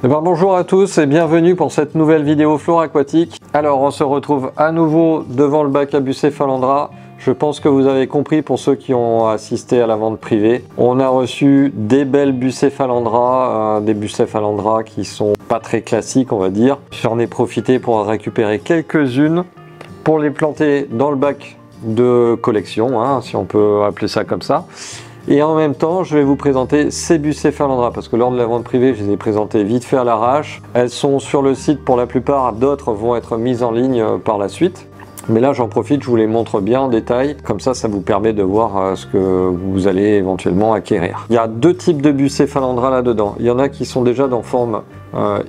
Bonjour à tous et bienvenue pour cette nouvelle vidéo flore aquatique. Alors on se retrouve à nouveau devant le bac à Bucephalandra. Je pense que vous avez compris pour ceux qui ont assisté à la vente privée. On a reçu des belles Bucephalandra, des Bucephalandra qui sont pas très classiques on va dire. J'en ai profité pour récupérer quelques-unes pour les planter dans le bac de collection, hein, si on peut appeler ça comme ça. Et en même temps, je vais vous présenter ces Bucephalandra parce que lors de la vente privée, je les ai présentées vite fait à l'arrache. Elles sont sur le site pour la plupart, d'autres vont être mises en ligne par la suite. Mais là, j'en profite, je vous les montre bien en détail. Comme ça vous permet de voir ce que vous allez éventuellement acquérir. Il y a deux types de Bucephalandra là-dedans. Il y en a qui sont déjà dans forme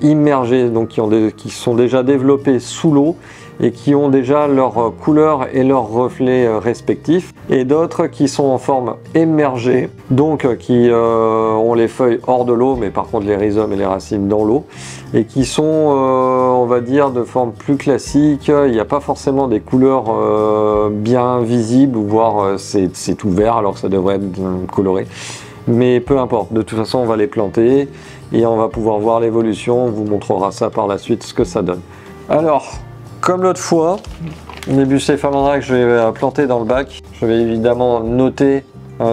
immergée, donc qui sont déjà développés sous l'eau et qui ont déjà leur couleur et leurs reflets respectifs, et d'autres qui sont en forme émergée, donc qui ont les feuilles hors de l'eau, mais par contre les rhizomes et les racines dans l'eau, et qui sont, on va dire, de forme plus classique. Il n'y a pas forcément des couleurs bien visibles, voire c'est tout vert alors que ça devrait être coloré. Mais peu importe, de toute façon on va les planter et on va pouvoir voir l'évolution, on vous montrera ça par la suite, ce que ça donne. Alors, comme l'autre fois, les Bucephalandra que je vais planter dans le bac, je vais évidemment noter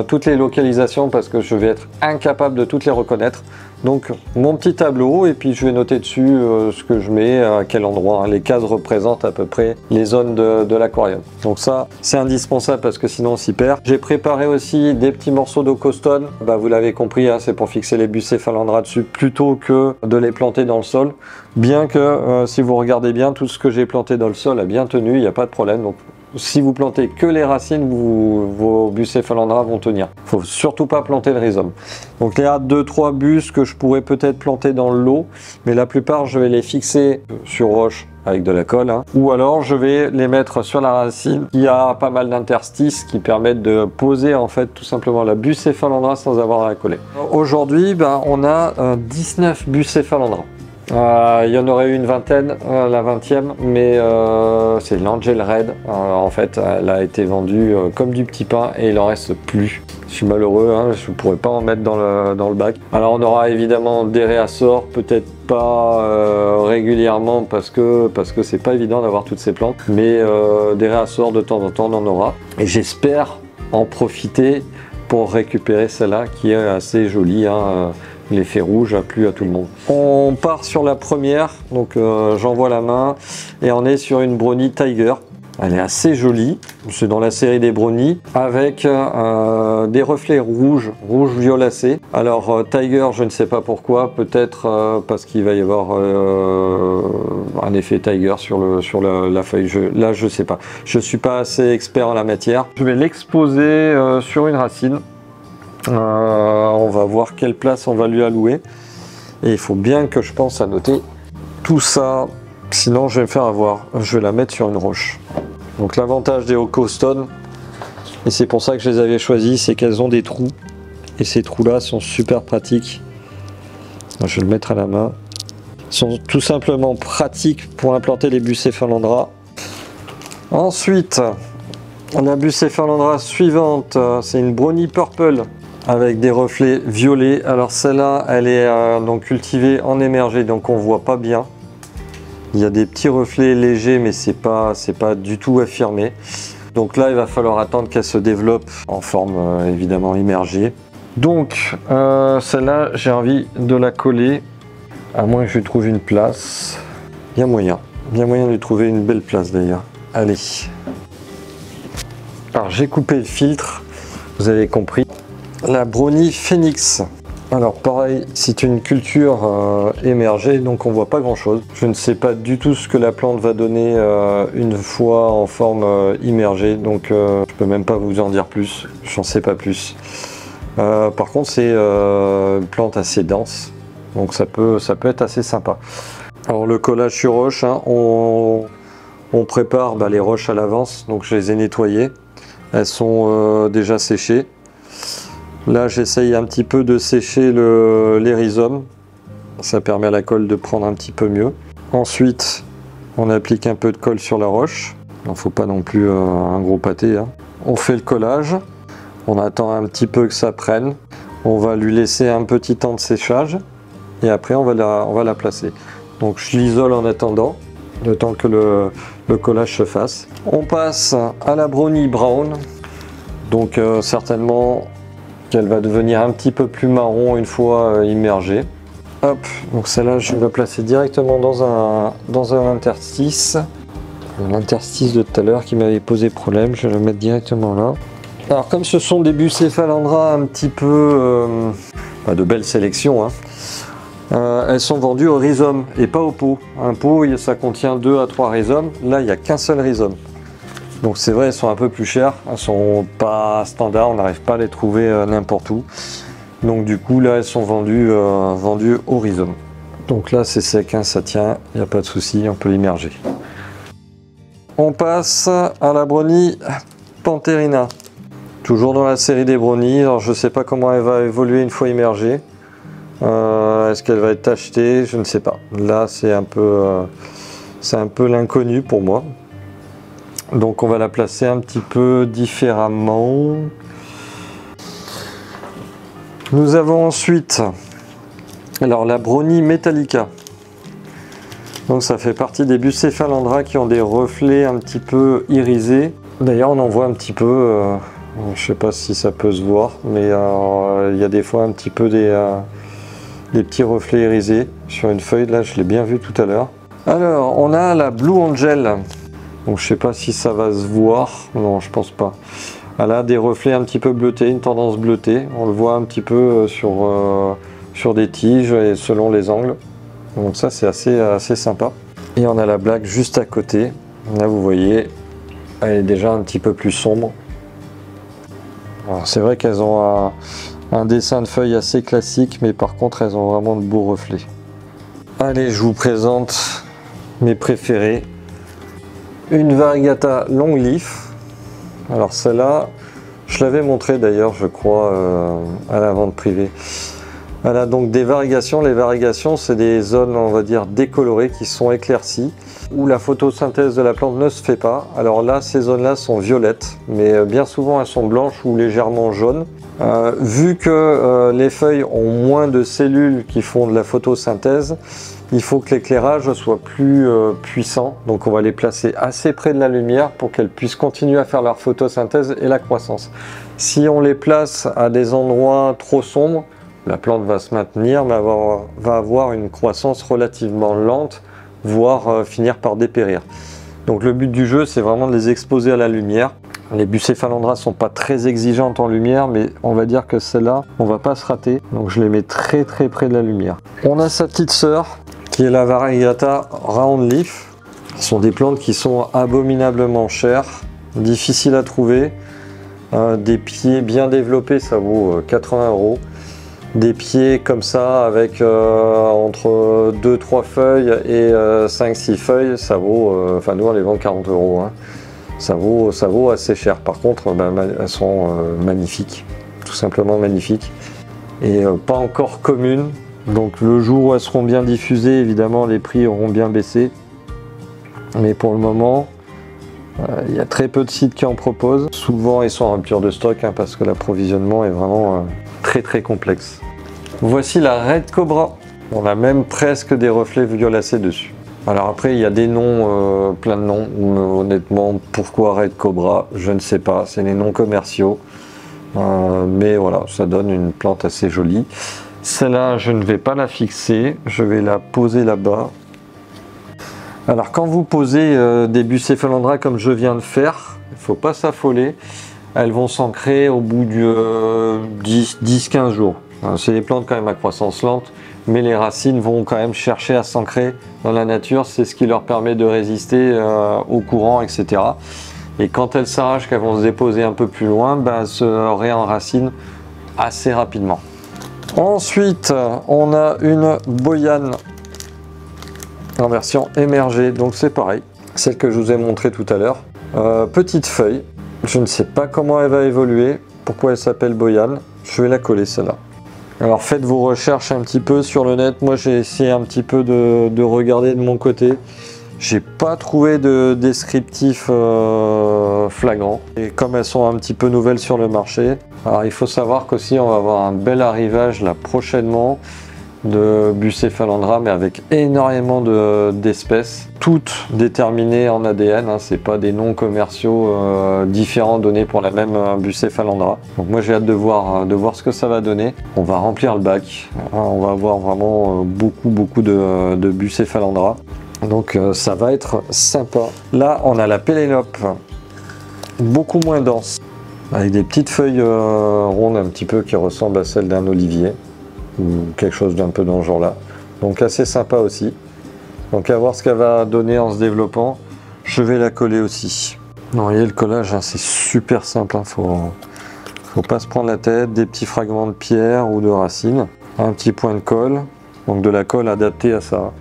toutes les localisations parce que je vais être incapable de toutes les reconnaître. Donc mon petit tableau, et puis je vais noter dessus ce que je mets, à quel endroit. Les cases représentent à peu près les zones de l'aquarium. Donc ça, c'est indispensable parce que sinon on s'y perd. J'ai préparé aussi des petits morceaux d'eau costone. Vous l'avez compris, hein, c'est pour fixer les Bucephalandra dessus plutôt que de les planter dans le sol. Bien que si vous regardez bien, tout ce que j'ai planté dans le sol a bien tenu, il n'y a pas de problème. Donc si vous plantez que les racines, vos Bucephalandra vont tenir. Il ne faut surtout pas planter le rhizome. Donc il y a 2-3 bus que je pourrais peut-être planter dans l'eau, mais la plupart je vais les fixer sur roche avec de la colle, hein. Ou alors je vais les mettre sur la racine. Il y a pas mal d'interstices qui permettent de poser en fait tout simplement la Bucephalandra sans avoir à la coller. Aujourd'hui on a 19 Bucephalandra. Il y en aurait eu une vingtaine, la 20e, mais c'est l'Angel Red. En fait, elle a été vendue comme du petit pain et il en reste plus. Je suis malheureux, hein, je ne pourrais pas en mettre dans le bac. Alors on aura évidemment des réassorts, peut-être pas régulièrement parce que c'est pas évident d'avoir toutes ces plantes, mais des réassorts de temps en temps on en aura. Et j'espère en profiter pour récupérer celle-là qui est assez jolie, hein. L'effet rouge a plu à tout le monde. On part sur la première, donc j'envoie la main et on est sur une Brownie Tiger. Elle est assez jolie, c'est dans la série des Brownies, avec des reflets rouge violacé. Alors Tiger, je ne sais pas pourquoi, peut-être parce qu'il va y avoir un effet Tiger sur la feuille. Là, je sais pas. Je suis pas assez expert en la matière. Je vais l'exposer sur une racine. On va voir quelle place on va lui allouer et il faut bien que je pense à noter tout ça, sinon je vais me faire avoir. Je vais la mettre sur une roche. Donc l'avantage des Eau-Costone, et c'est pour ça que je les avais choisis, c'est qu'elles ont des trous et ces trous là sont super pratiques. Je vais le mettre à la main. Ils sont tout simplement pratiques pour implanter les Bucephalandra. Ensuite, la Bucephalandra suivante, c'est une Brownie Purple avec des reflets violets. Alors celle-là, elle est donc cultivée en émergé, donc on voit pas bien. Il y a des petits reflets légers, mais c'est pas du tout affirmé. Donc là, il va falloir attendre qu'elle se développe en forme évidemment immergée. Donc celle-là, j'ai envie de la coller, à moins que je lui trouve une place. Il y a moyen de lui trouver une belle place d'ailleurs. Allez. Alors j'ai coupé le filtre, vous avez compris. La Brownie Phoenix. Alors pareil, c'est une culture émergée, donc on voit pas grand chose. Je ne sais pas du tout ce que la plante va donner une fois en forme immergée, donc je peux même pas vous en dire plus, j'en sais pas plus. Par contre c'est une plante assez dense, donc ça peut être assez sympa. Alors le collage sur roche, hein, on prépare les roches à l'avance, donc je les ai nettoyées. Elles sont déjà séchées. Là, j'essaye un petit peu de sécher les rhizomes. Ça permet à la colle de prendre un petit peu mieux. Ensuite, on applique un peu de colle sur la roche. Il ne faut pas non plus un gros pâté, hein. On fait le collage. On attend un petit peu que ça prenne. On va lui laisser un petit temps de séchage. et après on va la placer. Donc je l'isole en attendant, le temps que le collage se fasse. On passe à la brownie brown, donc certainement qu'elle va devenir un petit peu plus marron une fois immergée. Hop, donc celle-là je vais la placer directement dans un interstice. L'interstice de tout à l'heure qui m'avait posé problème, je vais le mettre directement là. Alors comme ce sont des Bucephalandra un petit peu de belle sélection, hein, elles sont vendues au rhizome et pas au pot. Un pot ça contient 2 à 3 rhizomes, là il n'y a qu'un seul rhizome. Donc c'est vrai, elles sont un peu plus chères, elles sont pas standards, on n'arrive pas à les trouver n'importe où. Donc du coup là elles sont vendues au rhizome. Donc là c'est sec, hein, ça tient, il n'y a pas de souci, on peut l'immerger. On passe à la brownie Pantherina. Toujours dans la série des brownies, alors je ne sais pas comment elle va évoluer une fois immergée. Est-ce qu'elle va être tachetée? Je ne sais pas. Là c'est un peu l'inconnu pour moi. Donc on va la placer un petit peu différemment. Nous avons ensuite alors la brownie Metallica. Donc ça fait partie des Bucephalandra qui ont des reflets un petit peu irisés. D'ailleurs on en voit un petit peu, je sais pas si ça peut se voir, mais il y a des fois un petit peu des petits reflets irisés sur une feuille. Là je l'ai bien vu tout à l'heure. Alors on a la Blue Angel. Donc je sais pas si ça va se voir, non je pense pas. Elle a des reflets un petit peu bleutés, une tendance bleutée. On le voit un petit peu sur des tiges et selon les angles. Donc ça c'est assez sympa. Et on a la black juste à côté. Là vous voyez, elle est déjà un petit peu plus sombre. C'est vrai qu'elles ont un dessin de feuille assez classique, mais par contre elles ont vraiment de beaux reflets. Allez, je vous présente mes préférés. Une variegata long leaf. Alors celle-là, je l'avais montré d'ailleurs je crois à la vente privée. Elle a donc des varigations. Les varigations, c'est des zones, on va dire, décolorées qui sont éclaircies, où la photosynthèse de la plante ne se fait pas. Alors là, ces zones-là sont violettes, mais bien souvent elles sont blanches ou légèrement jaunes. Vu que les feuilles ont moins de cellules qui font de la photosynthèse, il faut que l'éclairage soit plus puissant. Donc on va les placer assez près de la lumière pour qu'elles puissent continuer à faire leur photosynthèse et la croissance. Si on les place à des endroits trop sombres, la plante va se maintenir, mais va avoir une croissance relativement lente, voire finir par dépérir. Donc le but du jeu, c'est vraiment de les exposer à la lumière. Les Bucephalandra sont pas très exigeantes en lumière, mais on va dire que celle-là, on va pas se rater. Donc je les mets très près de la lumière. On a sa petite sœur, qui est la variegata round leaf. Ce sont des plantes qui sont abominablement chères, difficiles à trouver. Des pieds bien développés, ça vaut 80 €. Des pieds comme ça avec entre 2-3 feuilles et 5-6 feuilles, ça vaut, enfin nous on les vend 40 €, hein. Ça vaut assez cher. Par contre, elles sont magnifiques, tout simplement magnifiques, et pas encore communes. Donc le jour où elles seront bien diffusées, évidemment les prix auront bien baissé. Mais pour le moment, il y a très peu de sites qui en proposent. Souvent ils sont en rupture de stock, hein, parce que l'approvisionnement est vraiment très complexe. Voici la Red Cobra. On a même presque des reflets violacés dessus. Alors après il y a des noms, plein de noms. Honnêtement, pourquoi Red Cobra, je ne sais pas. C'est les noms commerciaux. Mais voilà, ça donne une plante assez jolie. Celle-là, je ne vais pas la fixer. Je vais la poser là-bas. Alors quand vous posez des Bucephalandra comme je viens de faire, il ne faut pas s'affoler. Elles vont s'ancrer au bout de 10-15 jours. C'est des plantes quand même à croissance lente, mais les racines vont quand même chercher à s'ancrer dans la nature. C'est ce qui leur permet de résister au courant, etc. Et quand elles s'arrachent, qu'elles vont se déposer un peu plus loin, elles se réenracinent assez rapidement. Ensuite, on a une boyane en version émergée, donc c'est pareil, celle que je vous ai montré tout à l'heure. Petite feuille, je ne sais pas comment elle va évoluer, pourquoi elle s'appelle boyane, je vais la coller celle-là. Alors faites vos recherches un petit peu sur le net. Moi j'ai essayé un petit peu de regarder de mon côté. J'ai pas trouvé de descriptif flagrant. Et comme elles sont un petit peu nouvelles sur le marché, alors il faut savoir qu'aussi on va avoir un bel arrivage là prochainement de Bucephalandra, mais avec énormément d'espèces, toutes déterminées en ADN, hein, c'est pas des noms commerciaux différents donnés pour la même Bucephalandra. Donc moi j'ai hâte de voir ce que ça va donner. On va remplir le bac, on va avoir vraiment beaucoup de Bucephalandra. Donc ça va être sympa. Là on a la Pélélope, beaucoup moins dense, avec des petites feuilles rondes un petit peu qui ressemblent à celles d'un olivier, ou quelque chose d'un peu dans ce genre là. Donc assez sympa aussi. Donc à voir ce qu'elle va donner en se développant. Je vais la coller aussi. Non, voyez le collage, hein, c'est super simple, hein, faut pas se prendre la tête. Des petits fragments de pierre ou de racines, un petit point de colle, donc de la colle adaptée à ça.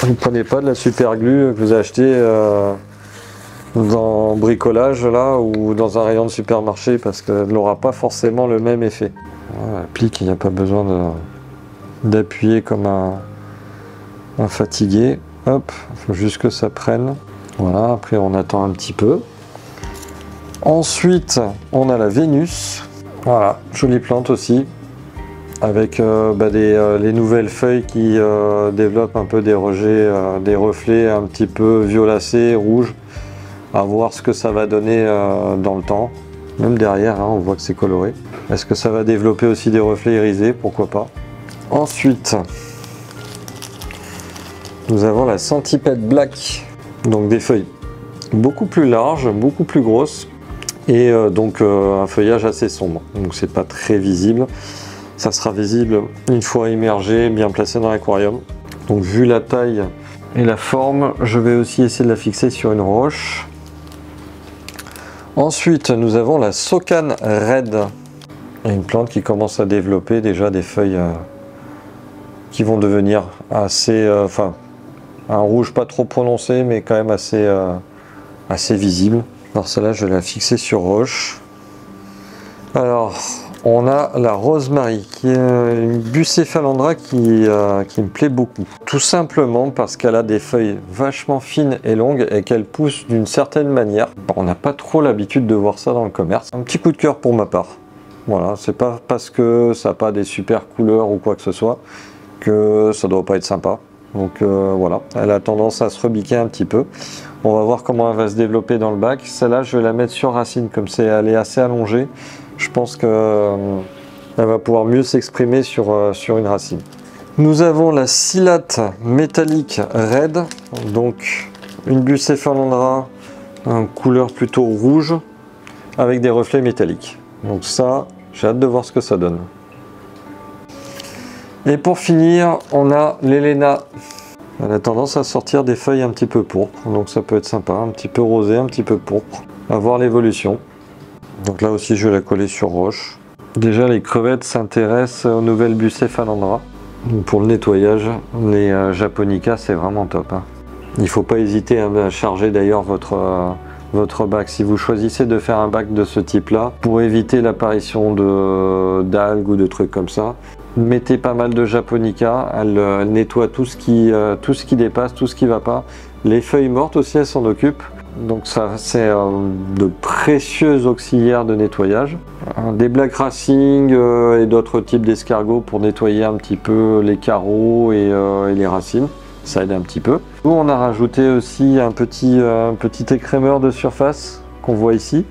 Ne prenez pas de la super glue que vous achetez dans bricolage là ou dans un rayon de supermarché, parce qu'elle n'aura pas forcément le même effet. Voilà, applique, il n'y a pas besoin d'appuyer comme un fatigué. Hop, il faut juste que ça prenne. Voilà, après on attend un petit peu. Ensuite, on a la Vénus. Voilà, jolie plante aussi, avec les nouvelles feuilles qui développent un peu des reflets un petit peu violacés, rouges. À voir ce que ça va donner dans le temps. Même derrière, hein, on voit que c'est coloré. Est-ce que ça va développer aussi des reflets irisés? Pourquoi pas. Ensuite, nous avons la Centipede Black. Donc des feuilles beaucoup plus larges, beaucoup plus grosses. Et donc un feuillage assez sombre. Donc c'est pas très visible. Ça sera visible une fois immergé, bien placé dans l'aquarium. Donc vu la taille et la forme, je vais aussi essayer de la fixer sur une roche. Ensuite, nous avons la Socane Red. Une plante qui commence à développer déjà des feuilles qui vont devenir assez... un rouge pas trop prononcé, mais quand même assez visible. Alors celle-là, je vais la fixer sur roche. Alors, on a la Rosemary, qui est une Bucephalandra qui me plaît beaucoup. Tout simplement parce qu'elle a des feuilles vachement fines et longues et qu'elle pousse d'une certaine manière. On n'a pas trop l'habitude de voir ça dans le commerce. Un petit coup de cœur pour ma part. Voilà, c'est pas parce que ça n'a pas des super couleurs ou quoi que ce soit que ça doit pas être sympa. Donc voilà, elle a tendance à se rebiquer un petit peu. On va voir comment elle va se développer dans le bac. Celle-là, je vais la mettre sur racine, comme elle est assez allongée. Je pense qu'elle va pouvoir mieux s'exprimer sur une racine. Nous avons la Silate métallique Red, donc une Bucephalandra, en couleur plutôt rouge, avec des reflets métalliques. Donc ça, j'ai hâte de voir ce que ça donne. Et pour finir, on a l'Helena. Elle a tendance à sortir des feuilles un petit peu pourpres, donc ça peut être sympa, un petit peu rosé, un petit peu pourpre. À voir l'évolution. Donc là aussi, je vais la coller sur roche. Déjà, les crevettes s'intéressent aux nouvelles Bucephalandra. Pour le nettoyage, les Japonica, c'est vraiment top, hein. Il ne faut pas hésiter à charger d'ailleurs votre bac. Si vous choisissez de faire un bac de ce type-là, pour éviter l'apparition d'algues ou de trucs comme ça, mettez pas mal de Japonica, elle nettoie tout ce qui dépasse, tout ce qui ne va pas. Les feuilles mortes aussi, elles s'en occupent. Donc ça, c'est de précieux auxiliaires de nettoyage. Des Black Racing et d'autres types d'escargots pour nettoyer un petit peu les carreaux et les racines. Ça aide un petit peu. Nous, on a rajouté aussi un petit écrémeur de surface qu'on voit ici,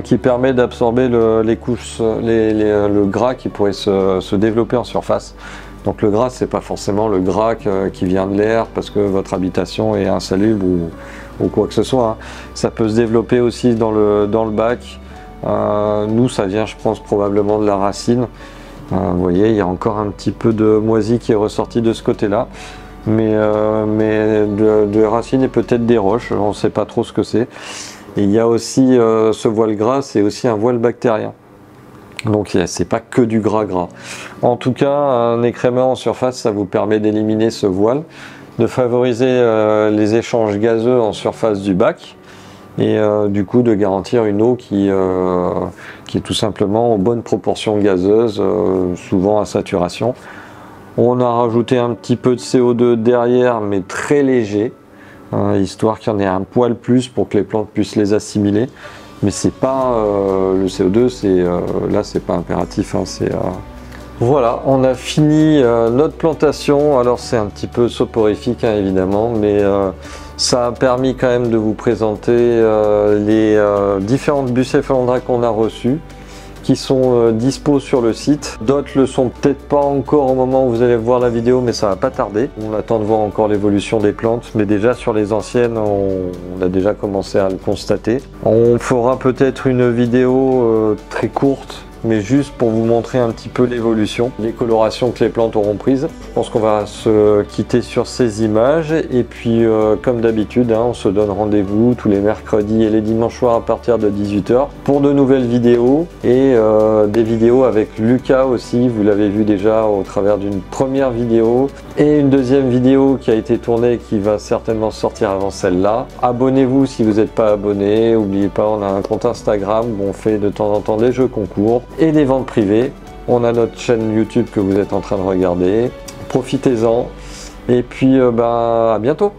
qui permet d'absorber les couches, le gras qui pourrait se développer en surface. Donc le gras, c'est pas forcément le gras qui vient de l'air parce que votre habitation est insalubre ou quoi que ce soit, hein. Ça peut se développer aussi dans le bac. Nous, ça vient, je pense, probablement de la racine. Vous voyez, il y a encore un petit peu de moisi qui est ressorti de ce côté-là. Mais de racines et peut-être des roches, on ne sait pas trop ce que c'est. Et il y a aussi ce voile gras, c'est aussi un voile bactérien. Donc c'est pas que du gras. En tout cas, un écrémeur en surface, ça vous permet d'éliminer ce voile, de favoriser les échanges gazeux en surface du bac et du coup de garantir une eau qui est tout simplement en bonne proportion gazeuse, souvent à saturation. On a rajouté un petit peu de CO2 derrière, mais très léger, histoire qu'il y en ait un poil plus pour que les plantes puissent les assimiler. Mais c'est pas le CO2, là c'est pas impératif, hein, Voilà, on a fini notre plantation. Alors c'est un petit peu soporifique hein, évidemment, mais ça a permis quand même de vous présenter les différentes bucéphalandras qu'on a reçues, qui sont dispo sur le site. D'autres le sont peut-être pas encore au moment où vous allez voir la vidéo, mais ça va pas tarder. On attend de voir encore l'évolution des plantes, mais déjà sur les anciennes, on a déjà commencé à le constater. On fera peut-être une vidéo très courte, mais juste pour vous montrer un petit peu l'évolution, les colorations que les plantes auront prises. Je pense qu'on va se quitter sur ces images et puis comme d'habitude, hein, on se donne rendez-vous tous les mercredis et les dimanches soirs à partir de 18 h pour de nouvelles vidéos et des vidéos avec Lucas aussi. Vous l'avez vu déjà au travers d'une première vidéo et une deuxième vidéo qui a été tournée et qui va certainement sortir avant celle-là. Abonnez-vous si vous n'êtes pas abonné. N'oubliez pas, on a un compte Instagram où on fait de temps en temps des jeux concours et des ventes privées. On a notre chaîne YouTube que vous êtes en train de regarder. Profitez-en et puis à bientôt.